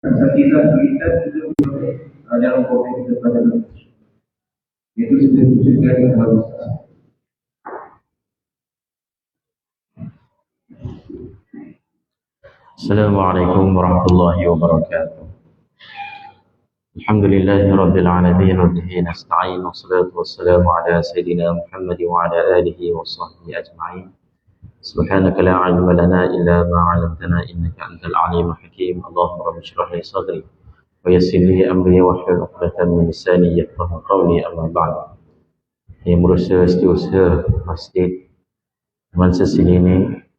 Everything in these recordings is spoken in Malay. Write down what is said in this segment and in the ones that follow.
Kisah cerita kita boleh dalam kopi kita pada itu cerita yang bagus. Assalamualaikum warahmatullahi wabarakatuh. Alhamdulillahi rabbil alamin wa bihi nasta'in wassalatu wassalamu ala sayyidina Muhammad wa ala alihi wa sahbihi ajma'in. Subhanaka la 'ilma lana illa ma 'allamtana innaka antal 'alimul hakim. Allahumma rabbi shrah li sadri wa yassir li amri wahlul 'uqdatam min lisani yafqahu qawli amma ba'd. Yang berusaha setiausaha masjid Mansa sini ni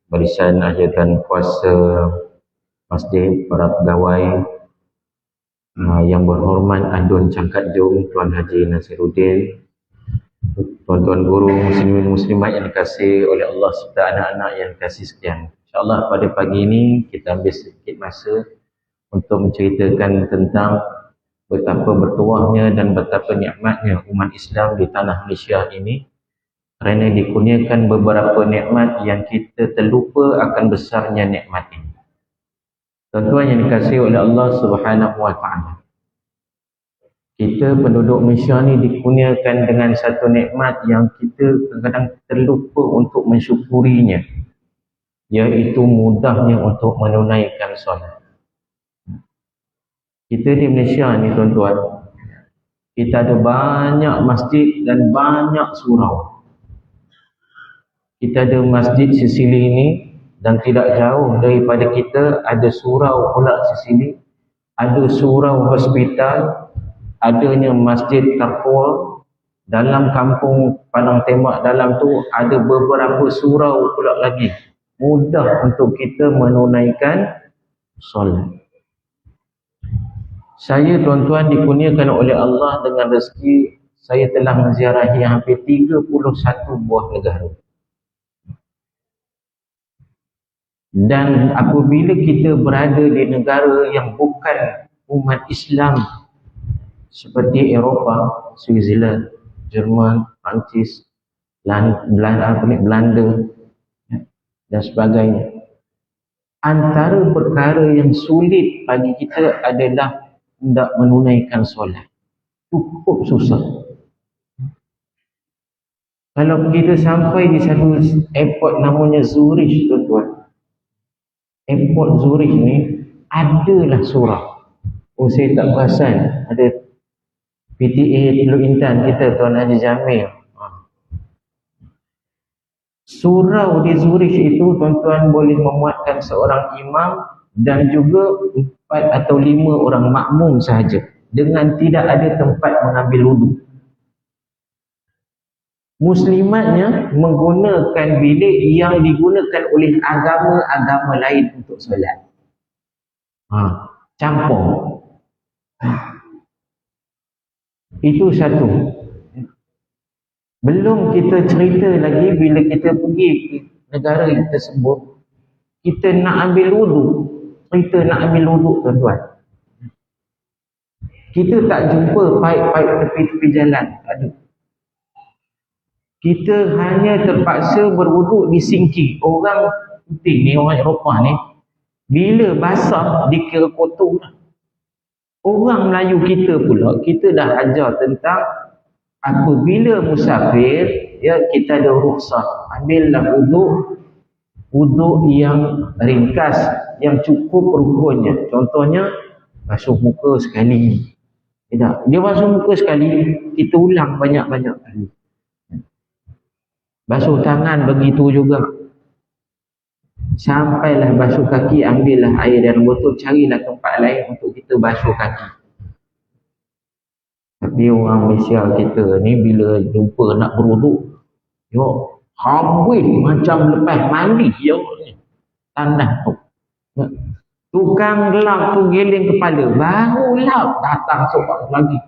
barisan ajakan kuasa masjid, para pegawai yang berhormat Adun Cangkat Jung, Tuan Haji Nasiruddin, tuan-tuan guru muslimin muslimat yang dikasihi oleh Allah serta anak-anak yang dikasihi sekian. InsyaAllah pada pagi ini kita ambil sedikit masa untuk menceritakan tentang betapa bertuahnya dan betapa nikmatnya umat Islam di tanah Malaysia ini, kerana dikurniakan beberapa nikmat yang kita terlupa akan besarnya nikmat ini. Tuan-tuan yang dikasihi oleh Allah Subhanahu wa ta'ala, kita penduduk Malaysia ni dikurniakan dengan satu nikmat yang kita kadang-kadang terlupa untuk mensyukurinya, iaitu mudahnya untuk menunaikan solat. Kita di Malaysia ni tuan-tuan, kita ada banyak masjid dan banyak surau. Kita ada masjid sesili ini, dan tidak jauh daripada kita ada surau pula sesini, ada surau hospital, adanya masjid Taqwa. Dalam kampung Padang Tembak dalam tu ada beberapa surau pula lagi. Mudah untuk kita menunaikan solat. Saya tuan-tuan dikurniakan oleh Allah dengan rezeki, saya telah menziarahi hampir 31 buah negara. Dan apabila kita berada di negara yang bukan umat Islam seperti Eropah, Switzerland, Jerman, Perancis, Belanda dan sebagainya, antara perkara yang sulit bagi kita adalah hendak menunaikan solat. Cukup susah. Kalau kita sampai di satu airport namanya Zurich, tuan-tuan, airport Zurich ni adalah surau. Saya tak perasan ada PTA Teluk Intan kita, Tuan Haji Jamil. Surau di Zurich itu tuan-tuan boleh memuatkan seorang imam dan juga 4 atau 5 orang makmum sahaja, dengan tidak ada tempat mengambil wuduk. Muslimatnya menggunakan bilik yang digunakan oleh agama-agama lain untuk solat. Campur. Itu satu. Belum kita cerita lagi bila kita pergi ke negara tersebut, kita nak ambil wuduk. Cerita nak ambil wuduk, tuan-tuan, kita tak jumpa paip-paip tepi-tepi jalan. Tak ada. Kita hanya terpaksa berwuduk di sinki. Orang putih ni, orang Eropah ni, bila basah dikira kotor. Orang Melayu kita pula, kita dah ajar tentang apabila musafir, ya, kita ada rukhsah. Ambillah wuduk yang ringkas, yang cukup rukunnya. Contohnya, basuh muka sekali. Tidak, dia basuh muka sekali, kita ulang banyak-banyak kali. Basuh tangan begitu juga. Sampailah basuh kaki, ambillah air dalam botol, carilah tempat lain untuk kita basuh kaki. Tapi orang Malaysia kita ni bila jumpa nak berwuduk, habis macam lepas mandi tanah tu. Tukang lap tu giling kepala, baru lap datang seorang lagi.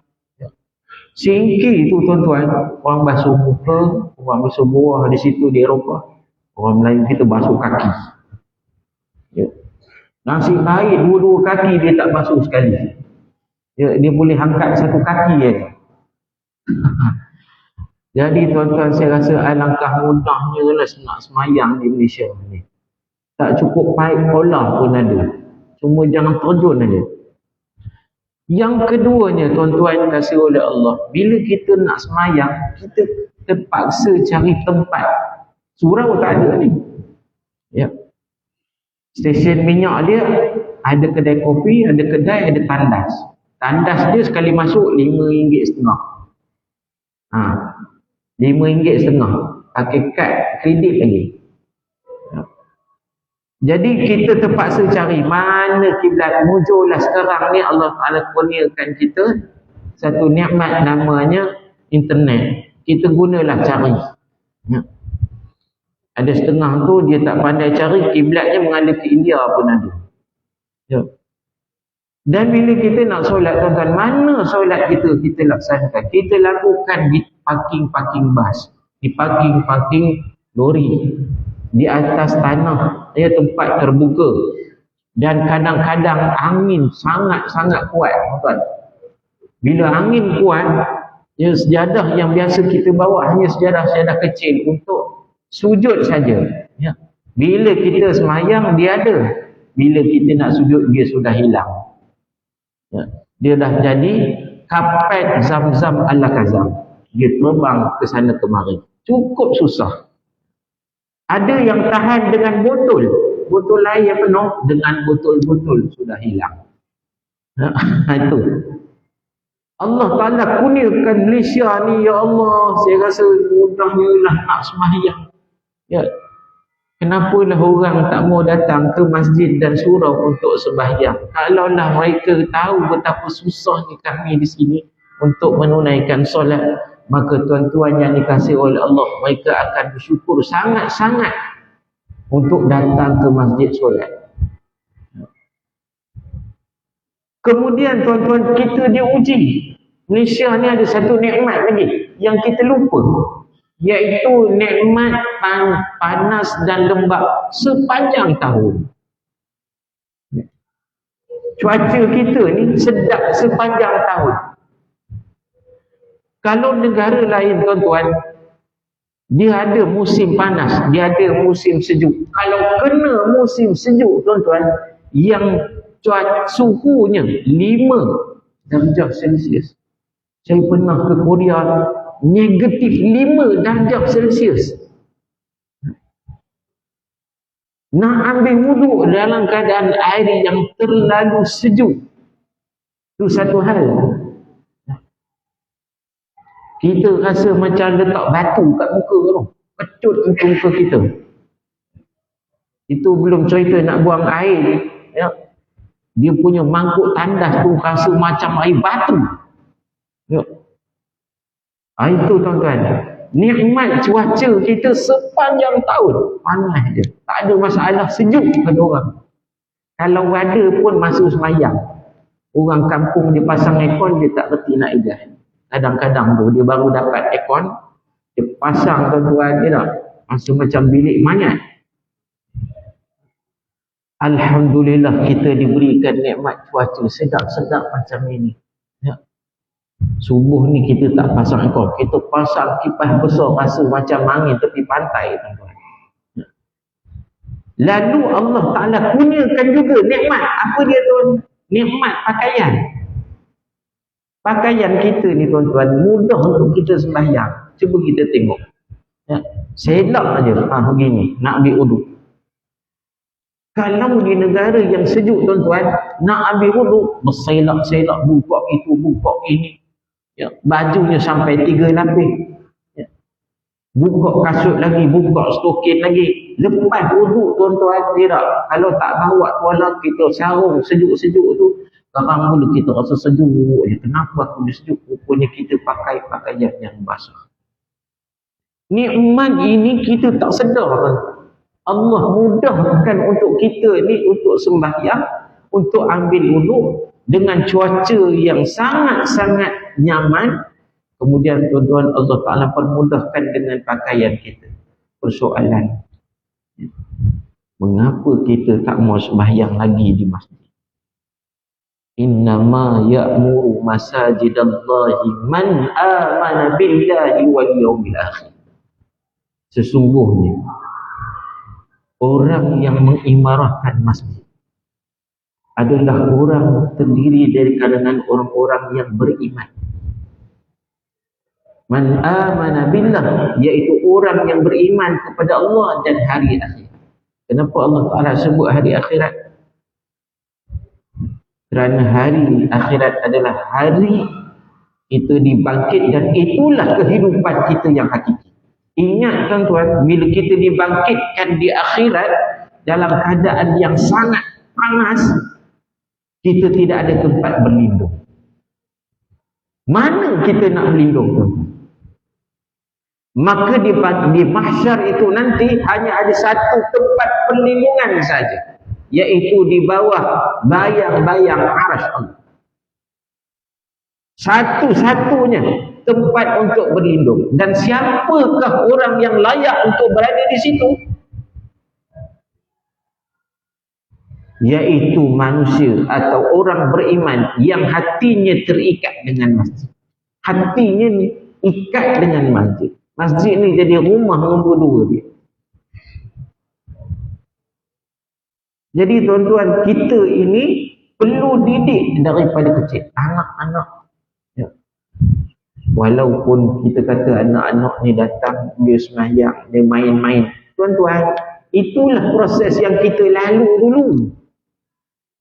Singki tu tuan-tuan, orang basuh muka, orang basuh buah di situ di Eropah. Orang Melayu kita basuh kaki. Nasib baik dua-dua kaki dia tak basuh sekali. Dia boleh angkat satu kaki je. Jadi tuan-tuan, saya rasa alangkah mudahnya lah nak semayang di Malaysia ni. Tak cukup paip kolah pun ada. Cuma jangan terjun aja. Yang keduanya, tuan-tuan kasih oleh Allah, bila kita nak semayang, kita terpaksa cari tempat. Surau tak ada ni. Ya. Stesen minyak dia ada kedai kopi, ada kedai, ada tandas. Tandas dia sekali masuk RM5.50. RM5.50. Pakai kad kredit lagi. Ya. Jadi kita terpaksa cari mana kiblat. Mujurlah sekarang ni Allah Ta'ala kurniakan kita satu nikmat namanya internet. Kita gunalah cari. Ya. Ada setengah tu dia tak pandai cari, kiblatnya menghadap ke India pun ada. Ya. Dan bila kita nak solat, tuan-tuan, mana solat kita laksanakan? Kita lakukan di parking bas, di parking lori, di atas tanah, ya, tempat terbuka. Dan kadang-kadang angin sangat-sangat kuat, tuan-tuan. Bila angin kuat, ya, sejadah yang biasa kita bawa hanya sejadah kecil untuk sujud saja. Ya. Bila kita semayang, dia ada. Bila kita nak sujud, dia sudah hilang. Ya. Dia dah jadi kapet Zam-Zam ala Kazam. Dia terbang ke sana kemari. Cukup susah. Ada yang tahan dengan botol. Botol air penuh dengan botol-botol sudah hilang. Itu. Allah Ta'ala kurniakan Malaysia ni, ya Allah, saya rasa mudahnya lah nak sembahyang. Ya. Kenapalah orang tak mau datang ke masjid dan surau untuk sembahyang? Kalaulah mereka tahu betapa susahnya kami di sini untuk menunaikan solat, maka tuan-tuan yang dikasihi oleh Allah, mereka akan bersyukur sangat-sangat untuk datang ke masjid solat. Kemudian tuan-tuan, kita diuji. Malaysia ni ada satu nikmat lagi yang kita lupa, iaitu nikmat panas dan lembap sepanjang tahun. Cuaca kita ni sedap sepanjang tahun. Kalau negara lain, tuan-tuan, dia ada musim panas, dia ada musim sejuk. Kalau kena musim sejuk, tuan-tuan, yang suhunya 5 darjah Celsius. Saya pernah ke Korea, negatif 5 darjah Celsius. Nak ambil wuduk dalam keadaan air yang terlalu sejuk, itu satu hal. Kita rasa macam letak batu kat muka tu, kecut muka kita. Itu belum cerita nak buang air, ya. Dia punya mangkuk tandas tu rasa macam air batu. Ya. Itu, tuan-tuan, nikmat cuaca kita sepanjang tahun. Panas je, tak ada masalah sejuk pada orang. Kalau ada pun masa semayang, orang kampung dia pasang aircon, dia tak reti nak ijaz. Kadang-kadang tu dia baru dapat aircon, dia pasang, tuan-tuan, dia tak rasa macam bilik mayat. Alhamdulillah kita diberikan nikmat cuaca sedap-sedap macam ini. Ya. Subuh ni kita tak pasang aircon, kita pasang kipas besar, rasa macam angin tepi pantai, tuan-tuan. Ya. Lalu Allah Ta'ala kurniakan juga nikmat. Apa dia, tuan? Nikmat pakaian. Pakaian kita ni, tuan-tuan, mudah untuk kita sembahyang. Cuba kita tengok. Ya. Selak aja begini nak ambil wuduk. Kalau di negara yang sejuk, tuan-tuan, nak ambil wuduk, berselak-selak, buka itu, buka ini. Ya, bajunya sampai 3 lapis. Ya. Buka kasut lagi, buka stokin lagi. Lepas wuduk, tuan-tuan, tidak. Kalau tak bawa tuala, kita sarung sejuk-sejuk tu, sekarang mula kita rasa sejuk. Kenapa aku sejuk? Rupanya kita pakai pakaian yang basah. Nikmat ini kita tak sedar, tuan. Allah mudahkan untuk kita ni untuk sembahyang, untuk ambil wuduk dengan cuaca yang sangat-sangat nyaman. Kemudian, tuan-tuan, Allah Ta'ala permudahkan dengan pakaian kita. Persoalan, mengapa kita tak mau sembahyang lagi di masjid? Innama ya'muru masajidallahi man amana billahi wal yawmil akhir. Sesungguhnya orang yang mengimarahkan masjid, adalah orang terdiri dari kalangan orang-orang yang beriman. Man amana billah, iaitu orang yang beriman kepada Allah dan hari akhir. Kenapa Allah Ta'ala sebut hari akhirat? Kerana hari akhirat adalah hari kita dibangkit dan itulah kehidupan kita yang hakiki. Ingat tuan-tuan, bila kita dibangkitkan di akhirat dalam keadaan yang sangat panas, kita tidak ada tempat berlindung. Mana kita nak berlindung, tuan-tuan? Maka di mahsyar itu nanti hanya ada satu tempat perlindungan saja, iaitu di bawah bayang-bayang arasy Allah. Satu-satunya tempat untuk berlindung. Dan siapakah orang yang layak untuk berada di situ? Iaitu manusia atau orang beriman yang hatinya terikat dengan masjid. Hatinya ni ikat dengan masjid. Masjid ni jadi rumah nombor 2 dia. Jadi tuan-tuan, kita ini perlu didik daripada kecil. Anak-anak. Ya. Walaupun kita kata anak-anak ni datang, dia sembahyang, dia main-main. Tuan-tuan, itulah proses yang kita lalu dulu.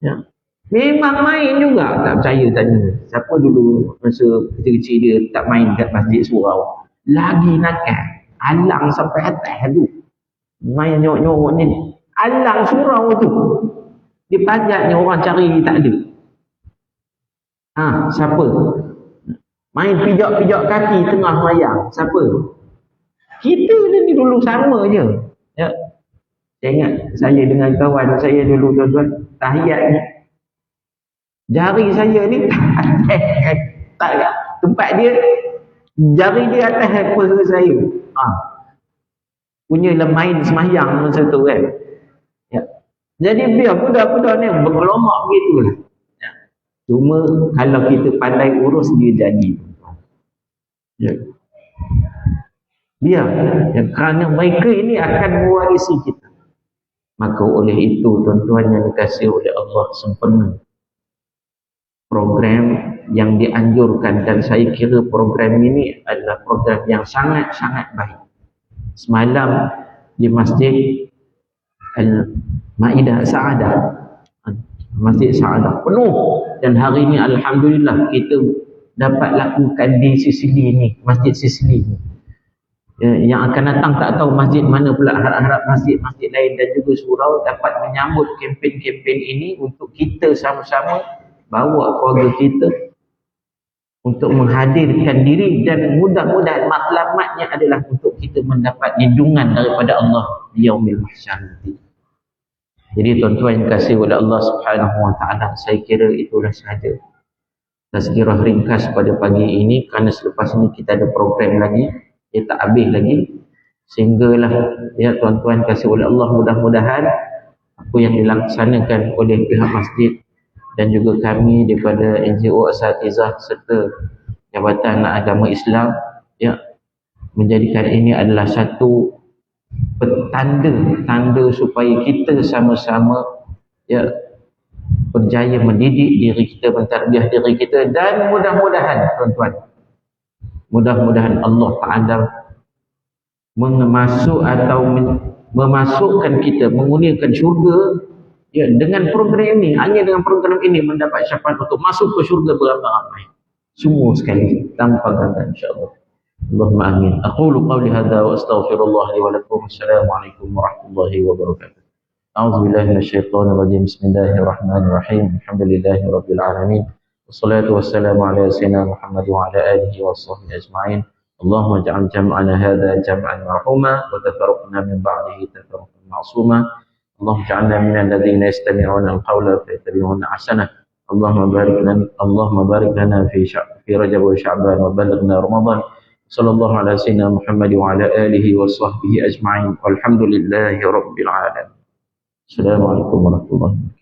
Ya. Memang main juga. Tak percaya tanya. Siapa dulu masa kecil-kecil dia tak main kat masjid surau? Lagi nakal. Alang sampai atas tu. Main nyok-nyok ni. Alang surau tu. Dipajatnya orang cari tak ada. Siapa? Main pijak-pijak kaki tengah mayang. Siapa? Kita ni dulu sama je. Ya. Saya ingat saya dengan kawan saya dulu tuan-tuan, tahiyat ni. Jari saya ni tak tempat dia, jari dia atas paha saya. Punya main sembahyang masa tu kan. Ya. Jadi biar budak-budak ni berkelomak begitulah. Ya. Cuma kalau kita pandai urus dia jadi. Ya. Biar. Ya, kerana mereka ini akan mewarisi kita. Maka oleh itu tuan-tuan yang dikasihi oleh Allah sempurna program yang dianjurkan, dan saya kira program ini adalah program yang sangat-sangat baik. Semalam di Masjid Al-Maidah Sa'adah, Masjid Sa'adah penuh, dan hari ini alhamdulillah kita dapat lakukan di Sicily ni, Masjid Sicily ni. Yang akan datang tak tahu masjid mana pula, harap-harap masjid-masjid lain dan juga surau dapat menyambut kempen-kempen ini untuk kita sama-sama bawa keluarga kita untuk menghadirkan diri, dan mudah-mudahan matlamatnya adalah untuk kita mendapat lindungan daripada Allah di yaumil mahsyar nanti. Jadi tuan-tuan yang kasih oleh Allah Subhanahu wa taala, saya kira itulah sahaja tazkirah ringkas pada pagi ini, kerana selepas ini kita ada program lagi, dia tak habis lagi, sehinggalah ya tuan-tuan kasih oleh Allah, mudah-mudahan apa yang dilaksanakan oleh pihak masjid dan juga kami daripada NGO Asatizah serta Jabatan Agama Islam ya, menjadikan ini adalah satu tanda supaya kita sama-sama ya berjaya mendidik diri kita, mentarbiyah diri kita, dan mudah-mudahan tuan-tuan, mudah-mudahan Allah Ta'ala memasukkan kita, mengurniakan syurga ya, dengan program ini. Hanya dengan program ini mendapat syafaat untuk masuk ke syurga beramai-ramai semua sekali tanpa gangguan, insyaAllah. Allahumma amin. Aqulu qawli hadha wa astaghfirullah li wa lakum. Assalamualaikum warahmatullahi wabarakatuh. A'udzu billahi minasyaitonir rajim. Bismillahirrahmanirrahim. Alhamdulillahi rabbil alamin. Wassalatu wassalamu ala sayyidina Muhammad wa ala alihi wa sahbihi ajma'in. Allahumma ja'al jam'ana hadha jam'an marhuma wa tafarraqna min ba'dihi tafarruqan ma'suma. اللهم اجعلنا من الذين يستمعون القول فيتبعون احسنه. اللهم بارك لنا في رجب وشعبان وبلغنا رمضان. صلى الله على سيدنا محمد وعلى اله وصحبه اجمعين والحمد لله رب العالمين. السلام عليكم ورحمه الله وبركاته.